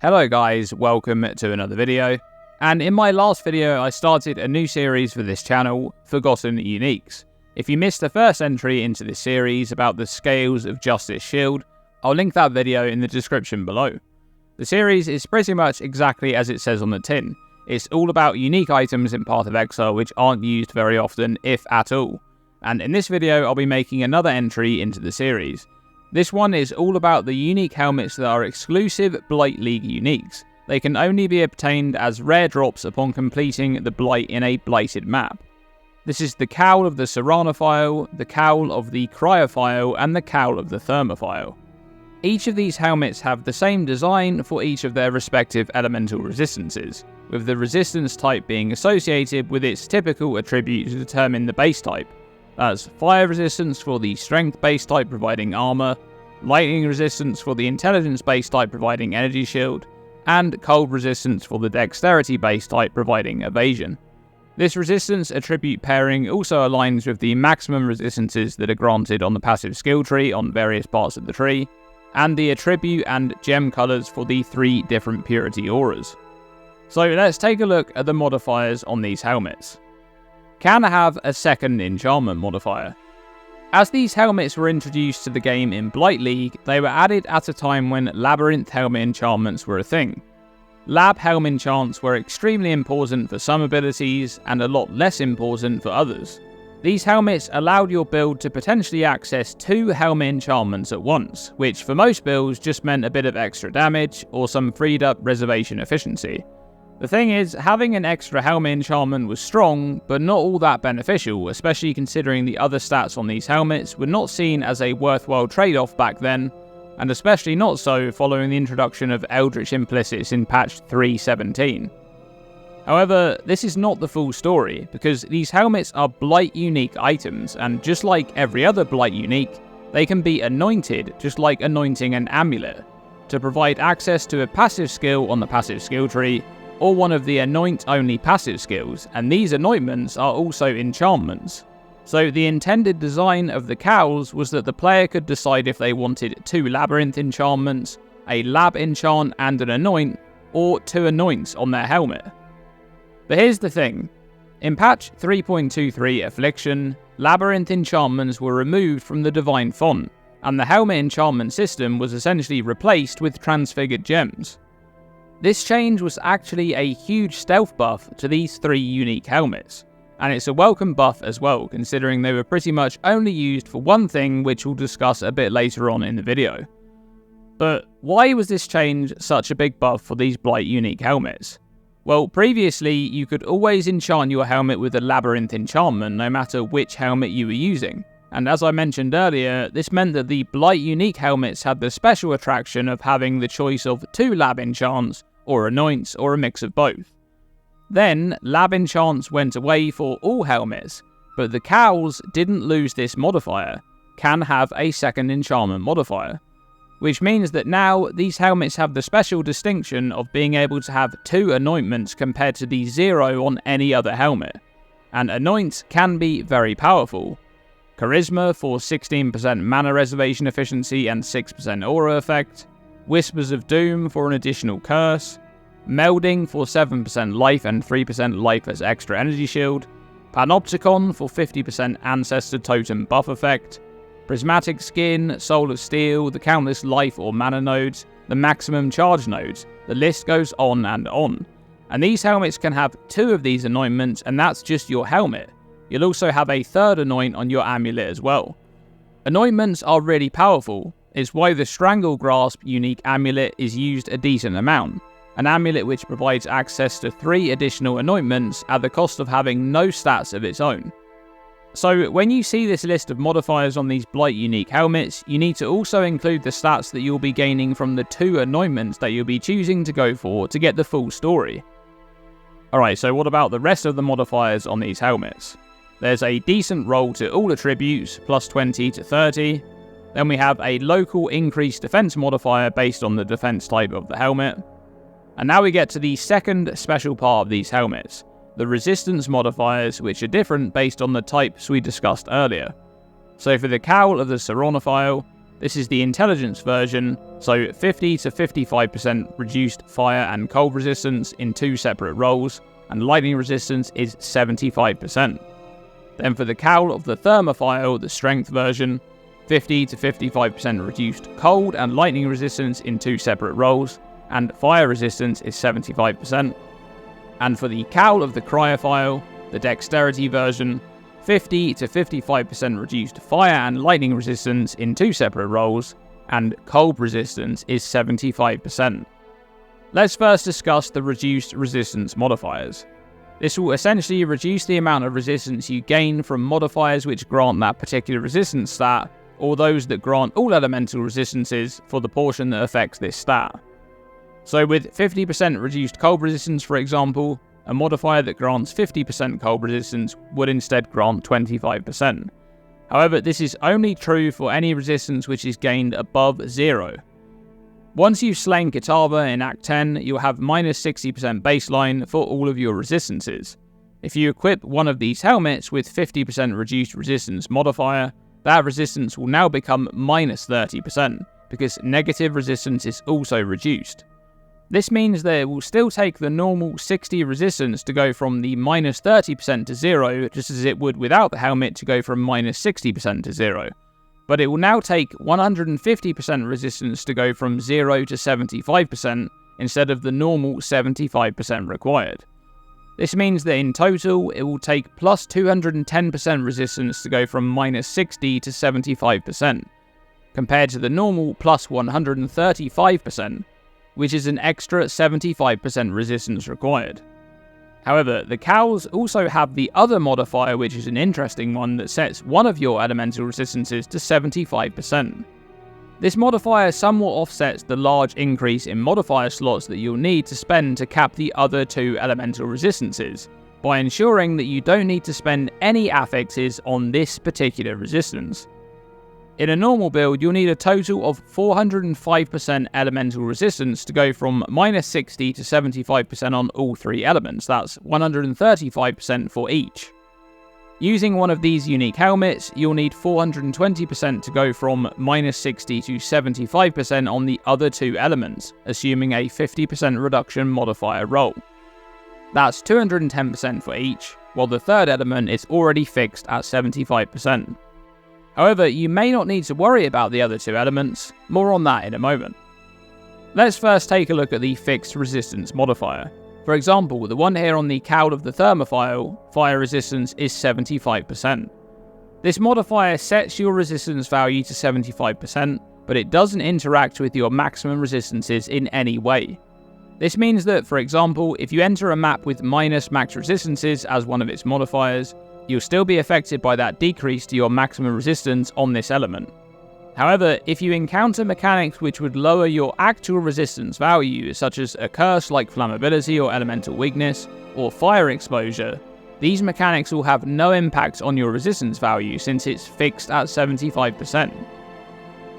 Hello guys, welcome to another video, and in my last video I started a new series for this channel, Forgotten Uniques. If you missed the first entry into this series about the Scales of Justice shield, I'll link that video in the description below. The series is pretty much exactly as it says on the tin. It's all about unique items in Path of Exile which aren't used very often, if at all. And in this video I'll be making another entry into the series. This one is all about the unique helmets that are exclusive Blight League uniques. They can only be obtained as rare drops upon completing the Blight in a blighted map. This is the Cowl of the Serranophile, the Cowl of the Cryophile, and the Cowl of the Thermophile. Each of these helmets have the same design for each of their respective elemental resistances, with the resistance type being associated with its typical attribute to determine the base type. That's fire resistance for the strength base type providing armor, lightning resistance for the intelligence base type providing energy shield, and cold resistance for the dexterity base type providing evasion. This resistance attribute pairing also aligns with the maximum resistances that are granted on the passive skill tree on various parts of the tree, and the attribute and gem colors for the 3 different purity auras. So let's take a look at the modifiers on these helmets. Can have a second enchantment modifier. As these helmets were introduced to the game in Blight League, they were added at a time when Labyrinth helmet enchantments were a thing. Lab helm enchants were extremely important for some abilities and a lot less important for others. These helmets allowed your build to potentially access 2 helmet enchantments at once, which for most builds just meant a bit of extra damage or some freed up reservation efficiency. The thing is, having an extra helmet enchantment was strong, but not all that beneficial, especially considering the other stats on these helmets were not seen as a worthwhile trade-off back then, and especially not so following the introduction of Eldritch Implicits in patch 3.17. However, this is not the full story, because these helmets are Blight unique items, and just like every other Blight unique, they can be anointed, just like anointing an amulet, to provide access to a passive skill on the passive skill tree, or one of the anoint-only passive skills, and these anointments are also enchantments. So the intended design of the Cowls was that the player could decide if they wanted 2 Labyrinth enchantments, a Lab enchant and an anoint, or 2 anoints on their helmet. But here's the thing. In patch 3.23 Affliction, Labyrinth enchantments were removed from the Divine Font, and the helmet enchantment system was essentially replaced with transfigured gems. This change was actually a huge stealth buff to these 3 unique helmets, and it's a welcome buff as well, considering they were pretty much only used for one thing, which we'll discuss a bit later on in the video. But why was this change such a big buff for these Blight unique helmets? Well, previously you could always enchant your helmet with a Labyrinth enchantment no matter which helmet you were using, and as I mentioned earlier, this meant that the Blight unique helmets had the special attraction of having the choice of 2 Lab enchants, or anoints, or a mix of both. Then, Lab enchants went away for all helmets, but the Cowls didn't lose this modifier, can have a second enchantment modifier, which means that now these helmets have the special distinction of being able to have 2 anointments compared to the 0 on any other helmet, and anoints can be very powerful. Charisma for 16% mana reservation efficiency and 6% aura effect, Whispers of Doom for an additional curse, Melding for 7% life and 3% life as extra energy shield, Panopticon for 50% ancestor totem buff effect, Prismatic Skin, Soul of Steel, the countless life or mana nodes, the maximum charge nodes. The list goes on and on. And these helmets can have 2 of these anointments, and that's just your helmet. You'll also have a 3rd anoint on your amulet as well. Anointments are really powerful. It's why the Strangle Grasp unique amulet is used a decent amount, an amulet which provides access to 3 additional anointments at the cost of having no stats of its own. So when you see this list of modifiers on these Blight unique helmets, you need to also include the stats that you'll be gaining from the 2 anointments that you'll be choosing to go for to get the full story. Alright, so what about the rest of the modifiers on these helmets? There's a decent roll to all attributes, plus 20 to 30. Then we have a local increased defense modifier based on the defense type of the helmet. And now we get to the second special part of these helmets, the resistance modifiers, which are different based on the types we discussed earlier. So for the Cowl of the Serranophile, This is the intelligence version, so 50 to 55% reduced fire and cold resistance in 2 separate rolls, and lightning resistance is 75%. Then for the Cowl of the Thermophile, the strength version, 50 to 55% reduced cold and lightning resistance in 2 separate rolls, and fire resistance is 75%. And for the Cowl of the Cryophile, the dexterity version, 50 to 55% reduced fire and lightning resistance in 2 separate rolls, and cold resistance is 75%. Let's first discuss the reduced resistance modifiers. This will essentially reduce the amount of resistance you gain from modifiers which grant that particular resistance stat, or those that grant all elemental resistances for the portion that affects this stat. So with 50% reduced cold resistance, for example, a modifier that grants 50% cold resistance would instead grant 25%. However, this is only true for any resistance which is gained above 0. Once you've slain Kitava in Act 10, you'll have minus 60% baseline for all of your resistances. If you equip one of these helmets with 50% reduced resistance modifier, that resistance will now become minus 30%, because negative resistance is also reduced. This means that it will still take the normal 60 resistance to go from the minus 30% to 0, just as it would without the helmet to go from minus 60% to 0. But it will now take 150% resistance to go from 0 to 75%, instead of the normal 75% required. This means that in total, it will take plus 210% resistance to go from minus 60 to 75%, compared to the normal plus 135%, which is an extra 75% resistance required. However, the Cowls also have the other modifier, which is an interesting one that sets one of your elemental resistances to 75%. This modifier somewhat offsets the large increase in modifier slots that you'll need to spend to cap the other 2 elemental resistances, by ensuring that you don't need to spend any affixes on this particular resistance. In a normal build, you'll need a total of 405% elemental resistance to go from minus 60 to 75% on all 3 elements. That's 135% for each. Using one of these unique helmets, you'll need 420% to go from minus 60 to 75% on the other 2 elements, assuming a 50% reduction modifier roll. That's 210% for each, while the 3rd element is already fixed at 75%. However, you may not need to worry about the other 2 elements, more on that in a moment. Let's first take a look at the fixed resistance modifier. For example, the one here on the Cowl of the Thermophile, fire resistance is 75%. This modifier sets your resistance value to 75%, but it doesn't interact with your maximum resistances in any way. This means that, for example, if you enter a map with minus max resistances as one of its modifiers, you'll still be affected by that decrease to your maximum resistance on this element. However, if you encounter mechanics which would lower your actual resistance value, such as a curse like flammability or elemental weakness, or fire exposure, these mechanics will have no impact on your resistance value since it's fixed at 75%.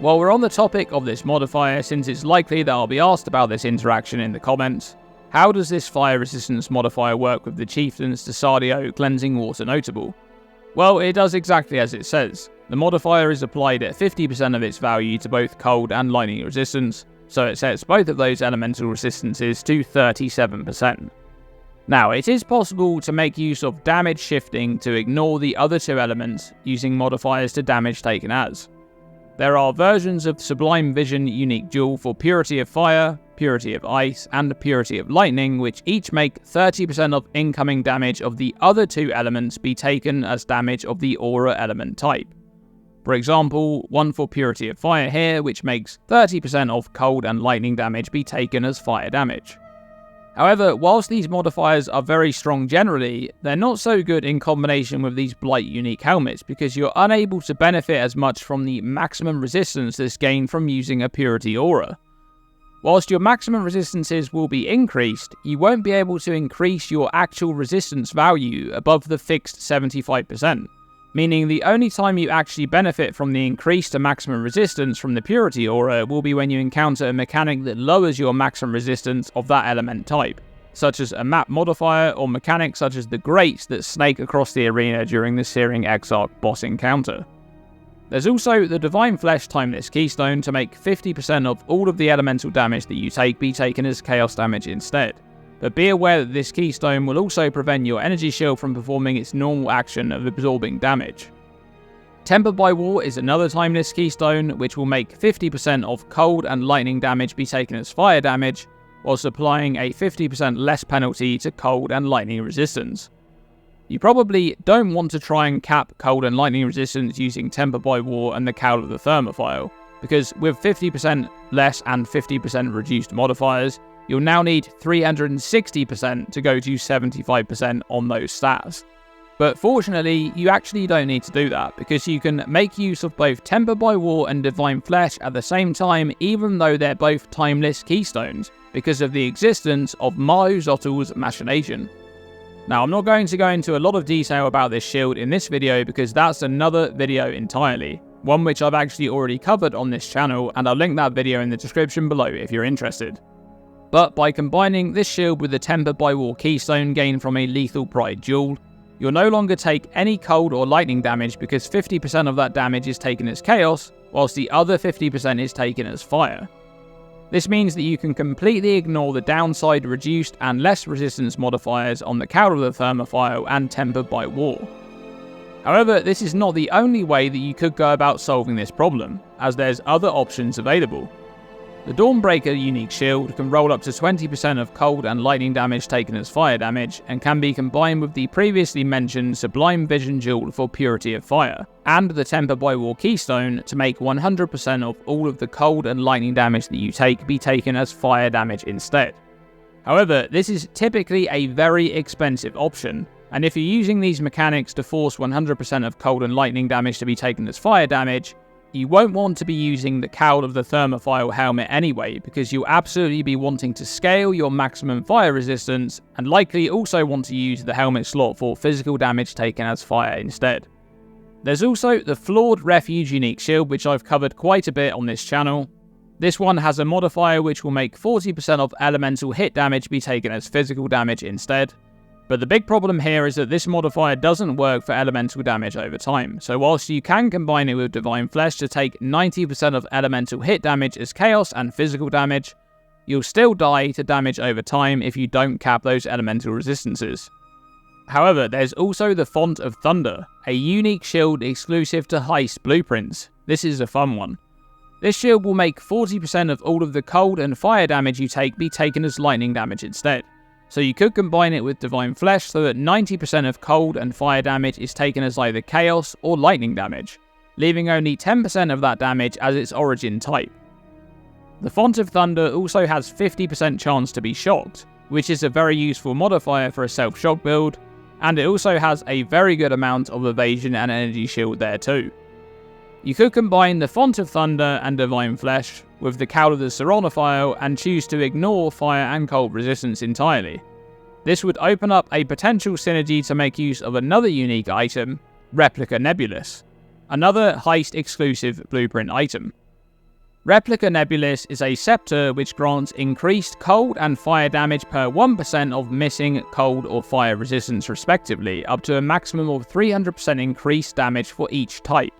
While we're on the topic of this modifier, since it's likely that I'll be asked about this interaction in the comments, how does this fire resistance modifier work with the Chieftain's Desadio Cleansing Water Notable? Well, it does exactly as it says. The modifier is applied at 50% of its value to both cold and lightning resistance, so it sets both of those elemental resistances to 37%. Now, it is possible to make use of damage shifting to ignore the other 2 elements, using modifiers to damage taken as. There are versions of Sublime Vision unique duel for Purity of Fire, Purity of Ice, and Purity of Lightning, which each make 30% of incoming damage of the other 2 elements be taken as damage of the aura element type. For example, one for Purity of Fire here, which makes 30% of cold and lightning damage be taken as fire damage. However, whilst these modifiers are very strong generally, they're not so good in combination with these Blight unique helmets, because you're unable to benefit as much from the maximum resistance that's gained from using a Purity aura. Whilst your maximum resistances will be increased, you won't be able to increase your actual resistance value above the fixed 75%, meaning the only time you actually benefit from the increased to maximum resistance from the Purity aura will be when you encounter a mechanic that lowers your maximum resistance of that element type, such as a map modifier or mechanics such as the Grates that snake across the arena during the Searing Exarch boss encounter. There's also the Divine Flesh Timeless Keystone to make 50% of all of the elemental damage that you take be taken as chaos damage instead. But be aware that this keystone will also prevent your energy shield from performing its normal action of absorbing damage. Tempered by War is another timeless keystone which will make 50% of cold and lightning damage be taken as fire damage, whilst applying a 50% less penalty to cold and lightning resistance. You probably don't want to try and cap cold and lightning resistance using Tempered by War and the Cowl of the Thermophile, because with 50% less and 50% reduced modifiers, you'll now need 360% to go to 75% on those stats. But fortunately, you actually don't need to do that, because you can make use of both Tempered by War and Divine Flesh at the same time, even though they're both timeless keystones, because of the existence of Mahuzottl's Machination. Now, I'm not going to go into a lot of detail about this shield in this video because that's another video entirely, one which I've actually already covered on this channel, and I'll link that video in the description below if you're interested. But by combining this shield with the Tempered by War keystone gained from a Lethal Pride duel, you'll no longer take any cold or lightning damage because 50% of that damage is taken as chaos, whilst the other 50% is taken as fire. This means that you can completely ignore the downside reduced and less resistance modifiers on the Cowl of the Thermophile and Tempered by War. However, this is not the only way that you could go about solving this problem, as there's other options available. The Dawnbreaker unique shield can roll up to 20% of cold and lightning damage taken as fire damage, and can be combined with the previously mentioned Sublime Vision Jewel for Purity of Fire, and the Tempered by War keystone to make 100% of all of the cold and lightning damage that you take be taken as fire damage instead. However, this is typically a very expensive option, and if you're using these mechanics to force 100% of cold and lightning damage to be taken as fire damage, you won't want to be using the Cowl of the Thermophile helmet anyway, because you'll absolutely be wanting to scale your maximum fire resistance, and likely also want to use the helmet slot for physical damage taken as fire instead. There's also the Flawed Refuge unique shield, which I've covered quite a bit on this channel. This one has a modifier which will make 40% of elemental hit damage be taken as physical damage instead. But the big problem here is that this modifier doesn't work for elemental damage over time, so whilst you can combine it with Divine Flesh to take 90% of elemental hit damage as chaos and physical damage, you'll still die to damage over time if you don't cap those elemental resistances. However, there's also the Font of Thunder, a unique shield exclusive to Heist blueprints. This is a fun one. This shield will make 40% of all of the cold and fire damage you take be taken as lightning damage instead. So you could combine it with Divine Flesh so that 90% of cold and fire damage is taken as either chaos or lightning damage, leaving only 10% of that damage as its origin type. The Font of Thunder also has 50% chance to be shocked, which is a very useful modifier for a self-shock build, and it also has a very good amount of evasion and energy shield there too. You could combine the Font of Thunder and Divine Flesh with the Cowl of the Thermophile and choose to ignore fire and cold resistance entirely. This would open up a potential synergy to make use of another unique item, Replica Nebulus, another Heist exclusive blueprint item. Replica Nebulus is a scepter which grants increased cold and fire damage per 1% of missing cold or fire resistance respectively, up to a maximum of 300% increased damage for each type.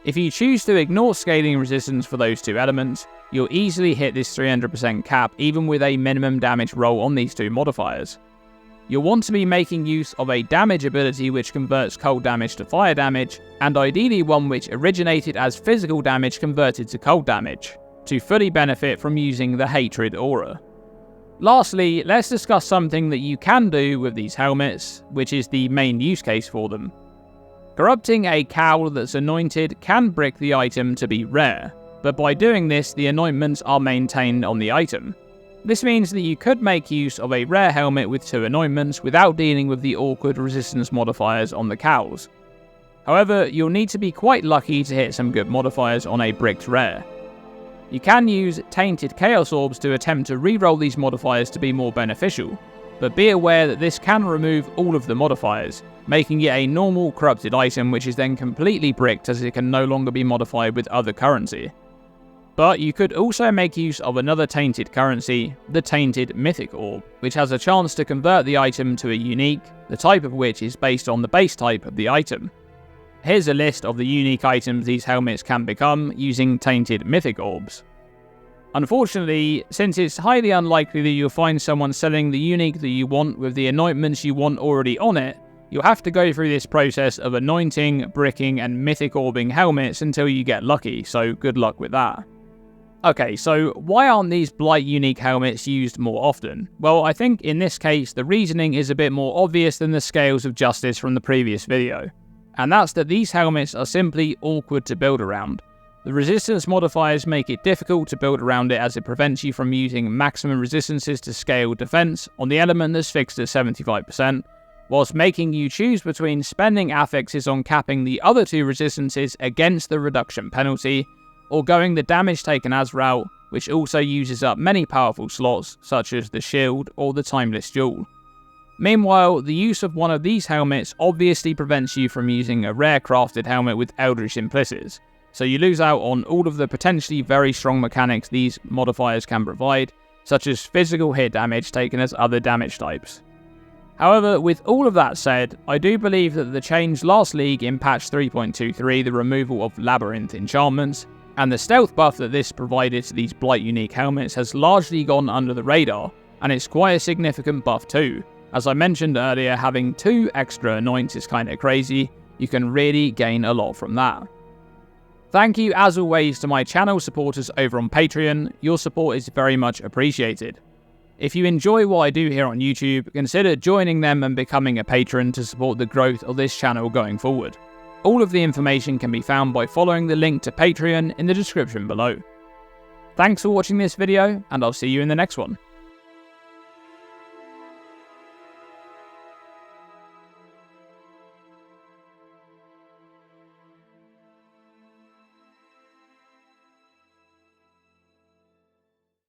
If you choose to ignore scaling resistance for those two elements, you'll easily hit this 300% cap even with a minimum damage roll on these two modifiers. You'll want to be making use of a damage ability which converts cold damage to fire damage, and ideally one which originated as physical damage converted to cold damage, to fully benefit from using the Hatred aura. Lastly, let's discuss something that you can do with these helmets, which is the main use case for them. Corrupting a cowl that's anointed can brick the item to be rare, but by doing this the anointments are maintained on the item. This means that you could make use of a rare helmet with 2 anointments without dealing with the awkward resistance modifiers on the cowls. However, you'll need to be quite lucky to hit some good modifiers on a bricked rare. You can use Tainted Chaos Orbs to attempt to reroll these modifiers to be more beneficial, but be aware that this can remove all of the modifiers, making it a normal corrupted item which is then completely bricked as it can no longer be modified with other currency. But you could also make use of another tainted currency, the Tainted Mythic Orb, which has a chance to convert the item to a unique, the type of which is based on the base type of the item. Here's a list of the unique items these helmets can become using Tainted Mythic Orbs. Unfortunately, since it's highly unlikely that you'll find someone selling the unique that you want with the anointments you want already on it, you'll have to go through this process of anointing, bricking, and mythic orbing helmets until you get lucky, so good luck with that. Okay, so why aren't these Blight unique helmets used more often? Well, I think in this case the reasoning is a bit more obvious than the Scales of Justice from the previous video. And that's that these helmets are simply awkward to build around. The resistance modifiers make it difficult to build around it as it prevents you from using maximum resistances to scale defense on the element that's fixed at 75%, whilst making you choose between spending affixes on capping the other two resistances against the reduction penalty, or going the damage taken as route, which also uses up many powerful slots such as the shield or the timeless jewel. Meanwhile, the use of one of these helmets obviously prevents you from using a rare crafted helmet with Eldritch Implicites, so you lose out on all of the potentially very strong mechanics these modifiers can provide, such as physical hit damage taken as other damage types. However, with all of that said, I do believe that the change last league in patch 3.23, the removal of Labyrinth enchantments, and the stealth buff that this provided to these Blight unique helmets has largely gone under the radar, and it's quite a significant buff too. As I mentioned earlier, having 2 extra anoints is kinda crazy, you can really gain a lot from that. Thank you as always to my channel supporters over on Patreon, your support is very much appreciated. If you enjoy what I do here on YouTube, consider joining them and becoming a patron to support the growth of this channel going forward. All of the information can be found by following the link to Patreon in the description below. Thanks for watching this video, and I'll see you in the next one.